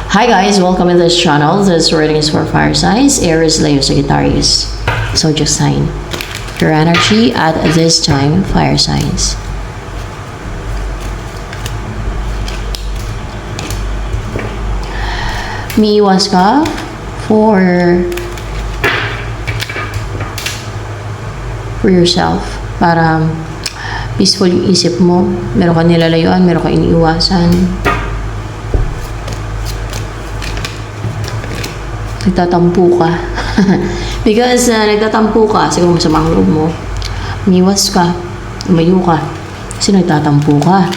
Hi guys, welcome to this channel. This reading is for fire signs, Aries, Leo, Sagittarius. So just sign your energy at this time, fire signs. Umiiwas ka for yourself para peaceful yung isip mo. Meron ka nilalayuan, meron ka iniiwasan. Nagtatampo ka. Because nagtatampo ka, siguro masama ang loob mo. Umiwas ka, umayo ka. Kasi nagtatampo ka.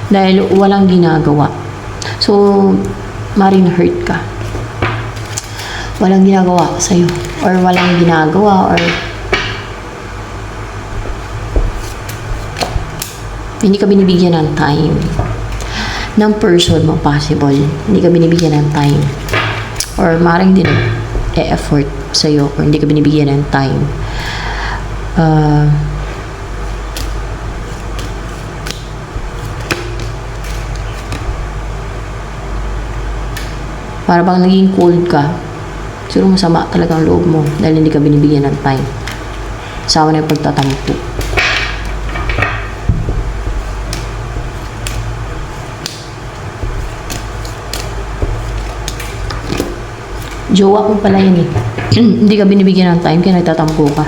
Dahil walang ginagawa. So, maring hurt ka. Walang ginagawa sa'yo. Or walang ginagawa. Or hindi ka binibigyan ng time. Ng person mo possible. Hindi ka binibigyan ng time. Or maring din e-effort sa'yo. Or hindi ka binibigyan ng time. Para bang naging cold ka. Siguro masama talaga ang loob mo dahil hindi ka binibigyan ng time. Sama na yung pagtatampo. Jowa ko pala yan eh. Hindi ka binibigyan ng time kaya nagtatampo ka.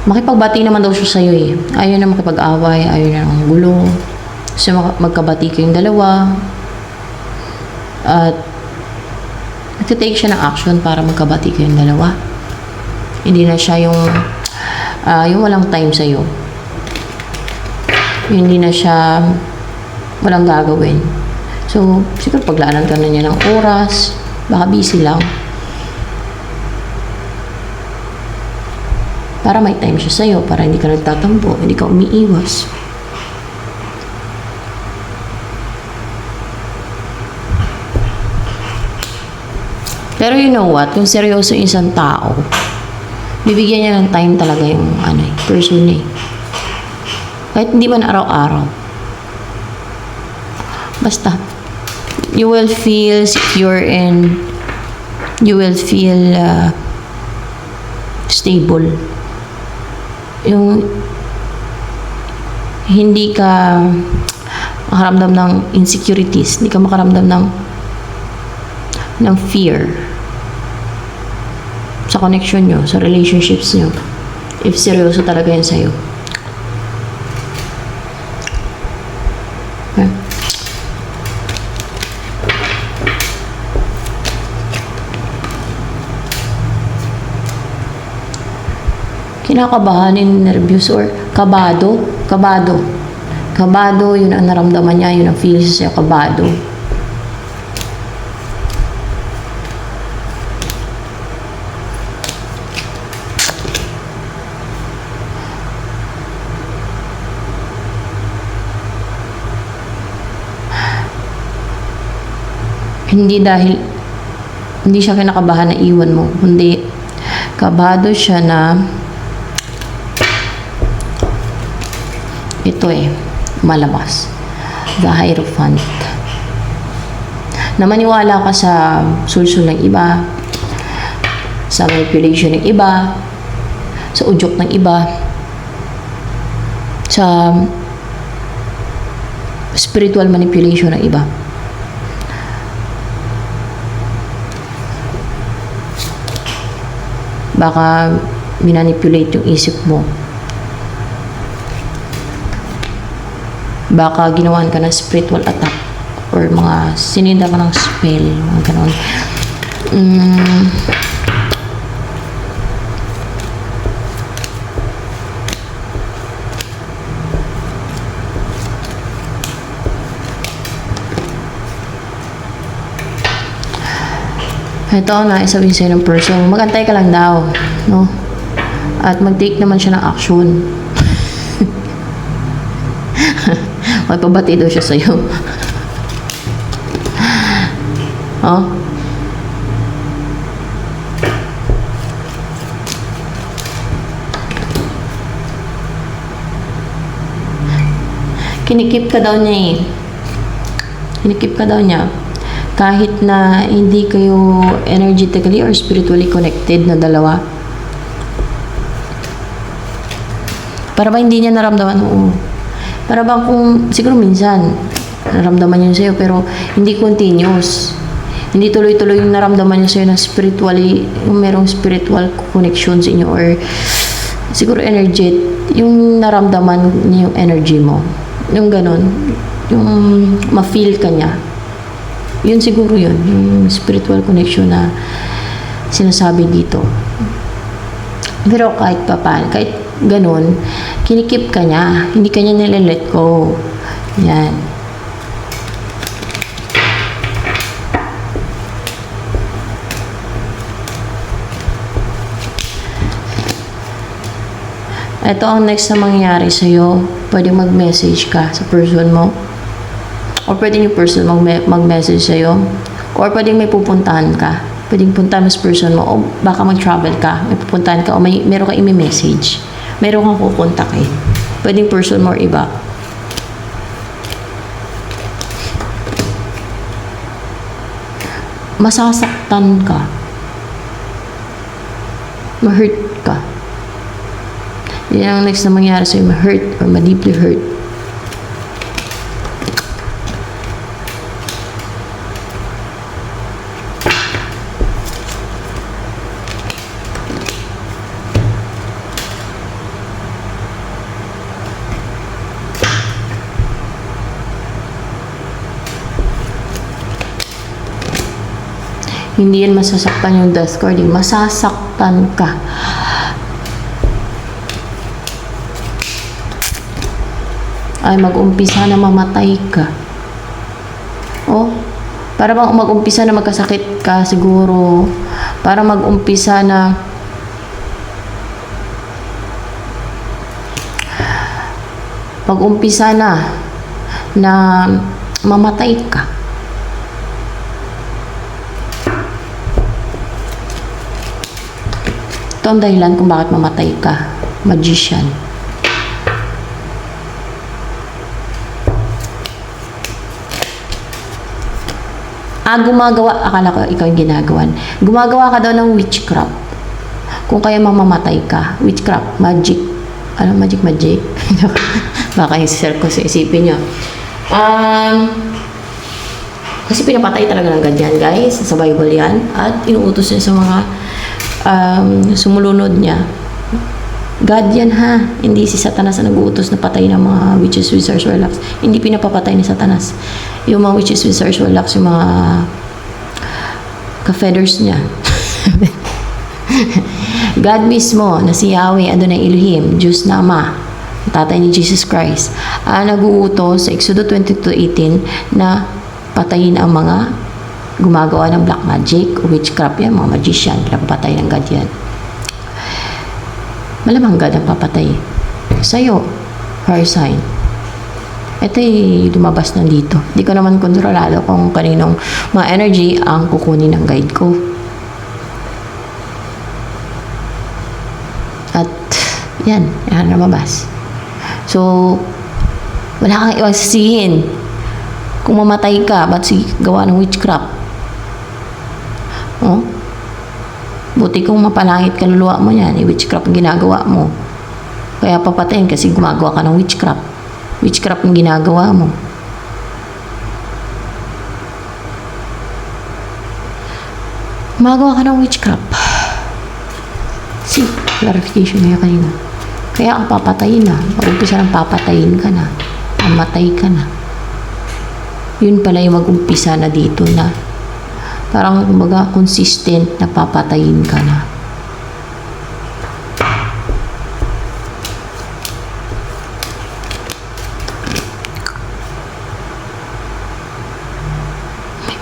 Makipagbati naman daw siya sa'yo eh. Ayaw na makipag-away, ayaw na ng gulo. So magkabati kayong dalawa. At nagtitake siya ng action para magkabati kayong dalawa. Hindi na siya yung walang time sa'yo. Hindi na siya walang gagawin. So, siguro paglaanan ka na niya ng oras. Baka busy lang. Para may time siya sa'yo, para hindi ka nagtatampo, hindi ka umiiwas. Pero you know what? Kung seryoso yung isang tao, bibigyan niya ng time talaga yung person eh. Kahit hindi man araw-araw. Basta, you will feel secure and you will feel stable. Yung hindi ka makaramdam ng insecurities, hindi ka makaramdam ng fear sa connection nyo, sa relationships nyo, if seryoso talaga yan sa'yo. Okay. Kinakabahan, nervous or kabado. Kabado, yun ang naramdaman niya, yun ang feelings niya, kabado. Hindi siya kinakabahan na iwan mo, kundi kabado siya na ito malabas. The Hierophant. Na maniwala ka sa sulsul ng iba, sa manipulation ng iba, sa udyok ng iba, sa spiritual manipulation ng iba. Baka minanipulate yung isip mo. Baka ginawan ka ng spiritual attack or mga sininda ka ng spell, mga ganon. Ito ang naisabihin sa'yo ng person. Magantay ka lang daw. No? At mag-take naman siya ng action. Magpabati daw siya sa'yo. Oh? Kinikip ka daw niya eh. Kinikip ka daw niya. Kahit na hindi kayo energetically or spiritually connected na dalawa. Para ba hindi niya naramdaman? Oo. Para ba kung, siguro minsan, naramdaman niya sa'yo, pero hindi continuous. Hindi tuloy-tuloy yung naramdaman niya sa'yo na spiritually, yung merong spiritual connection sa inyo, or siguro energy, yung naramdaman niya yung energy mo. Yung ganon, yung ma-feel ka niya. Yun siguro yun, yung spiritual connection na sinasabi dito. Pero kahit papaano, kahit ganon, kinikip ka niya, hindi ka niya nile-let go. Yan. Ito ang next na mangyayari sa'yo. Pwede mag-message ka sa person mo. O pwede yung person mag-message sa'yo. Or pwede may pupuntahan ka. Pwedeng puntahan mo sa person mo. O baka mag-travel ka. May pupuntahan ka. O meron ka i-message. Meron kang pupunta kay. Pwedeng person mo or iba. Masasaktan ka. Ma-hurt ka. Yan ang next na mangyari sa'yo, ma-hurt or ma-deeply hurt. Hindi yan masasaktan yung death card, masasaktan ka. Ay mag-umpisa na mamatay ka. Oh, para bang mag-umpisa na magkasakit ka siguro. Para mag-umpisa na mamatay ka. Ito ang dahilan kung bakit mamatay ka. Magician. Akala ko ikaw yung ginagawan. Gumagawa ka daw ng witchcraft. Kung kaya mamamatay ka. Witchcraft, magic. Ano, magic? Baka yung sir ko sa isipin niya. Kasi pinapatay talaga ng ganyan, guys. Sa Bible yan. At inuutos niya sa mga sumulunod niya. God yan ha. Hindi si Satanas na nag-uutos na patay ng mga witches, wizards, warlocks. Hindi pinapapatay ni Satanas. Yung mga witches, wizards, warlocks, yung mga ka-feathers niya. God mismo na si Yahweh, Adonai Elohim, Diyos na Ama, tatay ni Jesus Christ, nag-uutos sa Exodus 22:18 na patayin ang mga gumagawa ng black magic o witchcraft yan, mga magician, pinapapatay ng God yan. Malamang God ang papatay sa'yo, fire sign. Ito'y lumabas na dito. Hindi ko naman kontrolado kung kaninong mga energy ang kukunin ng guide ko. At yan lumabas. So, wala kang ibang sisihin. Kung mamatay ka, ba't gawa ng witchcraft? Oh? Buti kung mapalangit kaluluwa mo yan, witchcraft ang ginagawa mo. Kaya papatayin kasi gumagawa ka ng witchcraft. Witchcraft ang ginagawa mo. Gumagawa ka ng witchcraft. See, clarification niya kanina. Kaya ang papatayin na. Mag-umpisa ng papatayin ka na. Mamatay ka na. Yun pala yung mag-umpisa na dito na parang kumbaga consistent na papatayin ka na.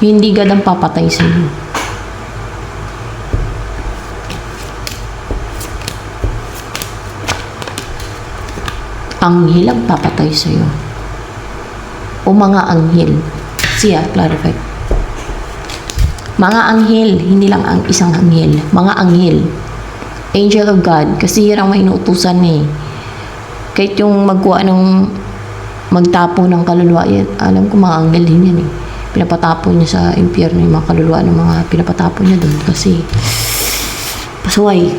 Hindi God ang papatay sa iyo. anghel ang papatay sa'yo. O mga anghel. Siya, clarify. Mga anghel, hindi lang ang isang anghel. Mga anghel. Angel of God. Kasi yan ang may inuutusan eh. Kahit yung magkuha ng magtapo ng kaluluwa, yan, alam ko mga anghel din yan eh. Pinapatapon niya sa impyerno yung mga kaluluwa ng mga pinapatapon niya doon. Kasi pasaway.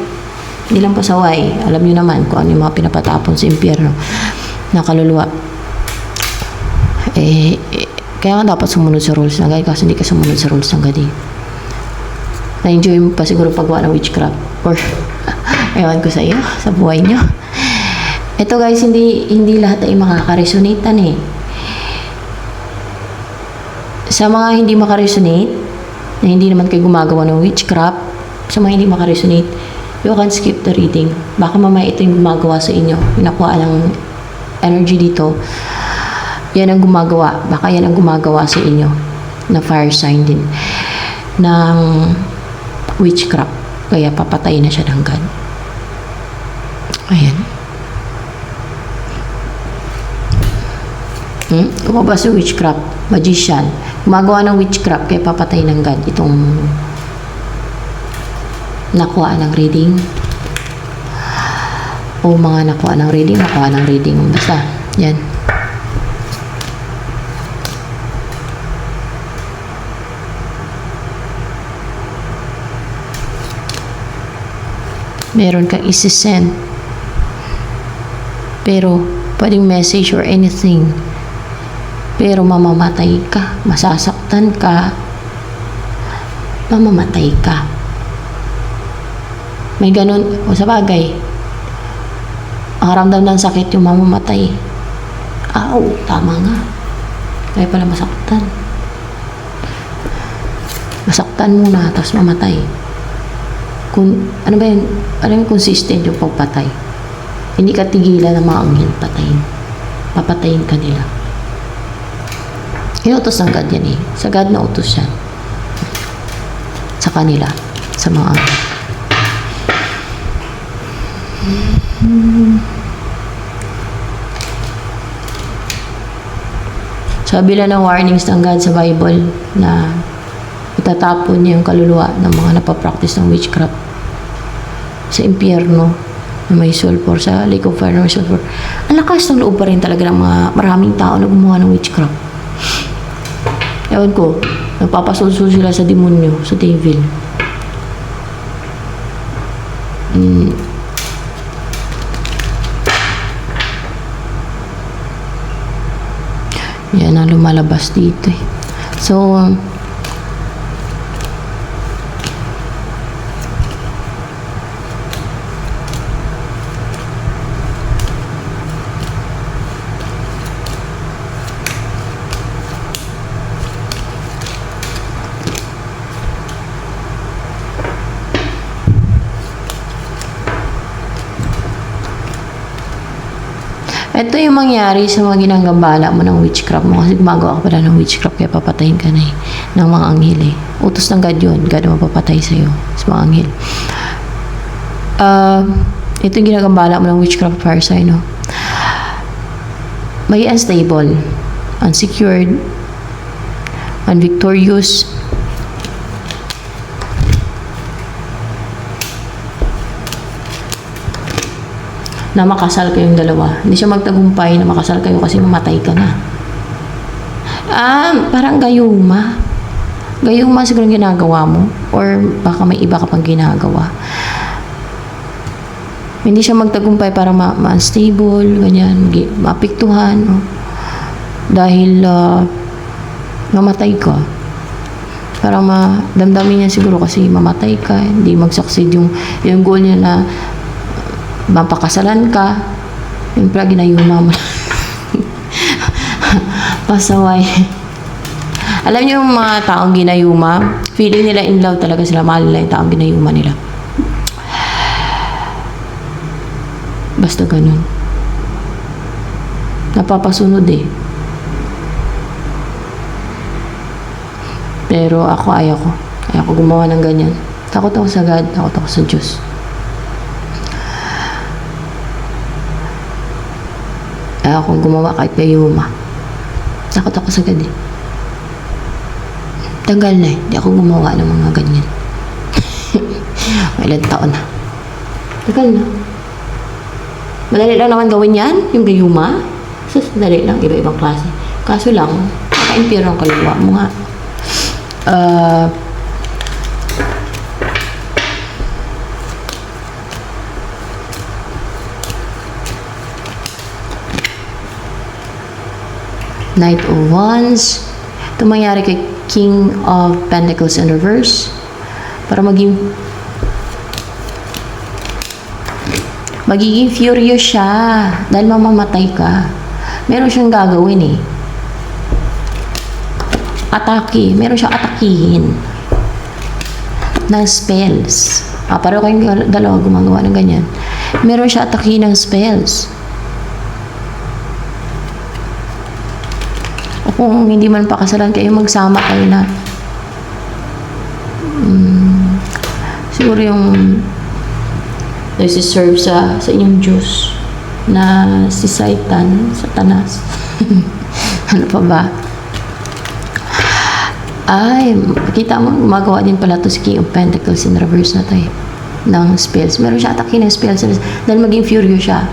Hindi lang pasaway. Alam niyo naman kung ano yung mga pinapatapon sa impyerno na kaluluwa. Kaya nga dapat sumunod sa rules ng God kasi hindi ka sumunod sa rules ng God eh. Na-enjoy mo pa siguro paggawa ng witchcraft or ewan ko sa iyo, sa buhay nyo. Ito guys, hindi lahat ay makaka-resonate eh. Sa mga hindi makaresonate, na hindi naman kayo gumagawa ng witchcraft, sa mga hindi makaresonate, you can skip the reading. Baka mamaya ito yung gumagawa sa inyo. Pinakuha ng energy dito. Yan ang gumagawa. Baka yan ang gumagawa sa inyo na fire sign din ng witchcraft. Kaya papatay na siya ng God. Ayan. Lumabas yung witchcraft. Magician. Gumagawa ng witchcraft kaya papatay ng God itong nakuha ng reading. O mga nakuha ng reading. Basta. Yan. Meron kang isi-send. Pero, pwedeng message or anything. Pero, mamamatay ka. Masasaktan ka. Mamamatay ka. May ganun. O sa bagay, ang ramdam ng sakit yung mamamatay. Tama nga. Kaya pala masaktan. Masaktan muna, tapos mamatay. Ano ba yun? Ano yung consistent yung pagpatay? Hindi ka tigilan ng mga anghel patayin. Papatayin ka nila. Inutos ng God yan eh. Sa God na utos yan. Sa kanila. Sa mga anghel. Sabi lang ng warnings ng God sa Bible na itatapon niya yung kaluluwa ng mga napapractice ng witchcraft sa impyerno na may sulfur, sa lake of fire na may sulfur. Ang lakas ng loob pa rin talaga ng mga maraming tao na gumawa ng witchcraft. Ewan ko, napapasulsul sila sa demonyo, sa devil. Yan ang lumalabas dito eh. So, ito yung mangyari sa mga ginagambala mo ng witchcraft mo kasi gumagawa ka pala ng witchcraft kaya papatayin ka na eh, ng mga anghel eh. Utos ng God yun. God ang mapapatay sa'yo sa mga anghel. Ito yung ginagambala mo ng witchcraft fire sign, no? May unstable, unsecured, unvictorious, na makasal kayong dalawa. Hindi siya magtagumpay na makasal kayo kasi mamatay ka na. Parang gayuma. Gayuma siguro ginagawa mo. Or baka may iba ka pang ginagawa. Hindi siya magtagumpay para ma-unstable, ganyan, maapektuhan. No? Dahil mamatay ka. Para madamdamin niya siguro kasi mamatay ka. Hindi mag-succeed yung goal niya na mapakasalan ka, yung pala ginayuma mo. Pasaway. Alam niyo yung mga taong ginayuma, feeling nila in love talaga sila, mahal nila yung taong ginayuma nila. Basta ganun. Napapasunod eh. Pero ako, ayaw ko gumawa ng ganyan. Takot ako sa God, takot ako sa Diyos. Ayaw akong gumawa kahit gayuma. Takot ako sagad eh. Tagal na eh. Di ako gumawa ng mga ganyan. Ilang taon na. Tagal na. Madali lang naman gawin yan, yung gayuma. Dali lang, iba-ibang klase. Kaso lang, naka-impero ang kaluluwa mo nga. Knight of Wands. Ito mangyari kay King of Pentacles in reverse. Para magiging furious siya dahil mamamatay ka. Meron siyang gagawin eh. Atake. Meron siyang atakihin ng spells. Pareho kayong dalawa gumagawa ng ganyan. Meron siya atakihin ng spells. O kung hindi man pakasalan kayo, magsama kayo na. Siguro yung nagsiserve sa inyong Diyos na si Satanas. Ano pa ba? Ay, kita mo, gumagawa din pala to si King of Pentacles in reverse na to eh. Ng spells. Meron siya atake ng spells dahil maging furious siya.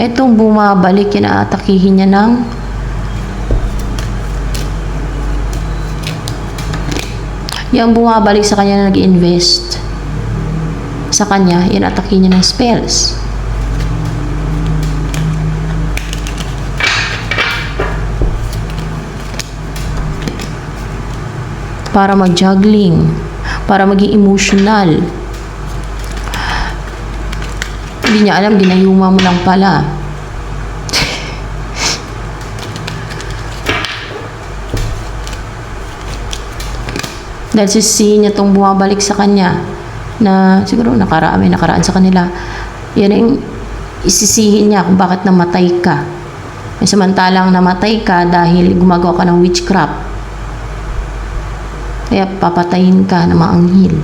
Etong bumabalik, inaatakihin niya ng yung bumabalik sa kanya na nag-invest sa kanya, inaatakihin niya ng spells. Para mag-juggling, para maging emotional. Hindi niya alam, ginayuma mo lang pala. Dahil sisihin niya itong bumabalik sa kanya na siguro may nakaraan sa kanila. Yan yung isisihin niya kung bakit namatay ka. May samantalang namatay ka dahil gumagawa ka ng witchcraft. Kaya papatayin ka ng mga anghel.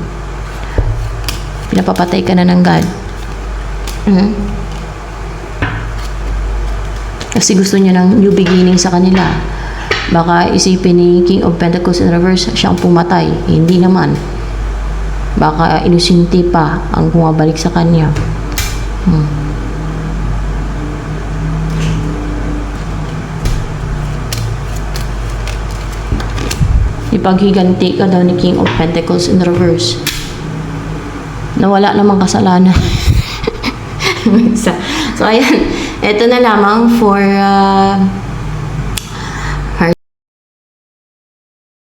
Pinapapatay ka na ng God. Kasi gusto niya ng new beginning sa kanila. Baka isipin ni King of Pentacles in reverse, siyang pumatay. Hindi naman. Baka inusinti pa ang bumabalik sa kanya. Ipaghiganti ka daw ni King of Pentacles in reverse. Nawala namang kasalanan. So, ayan. Ito na lamang for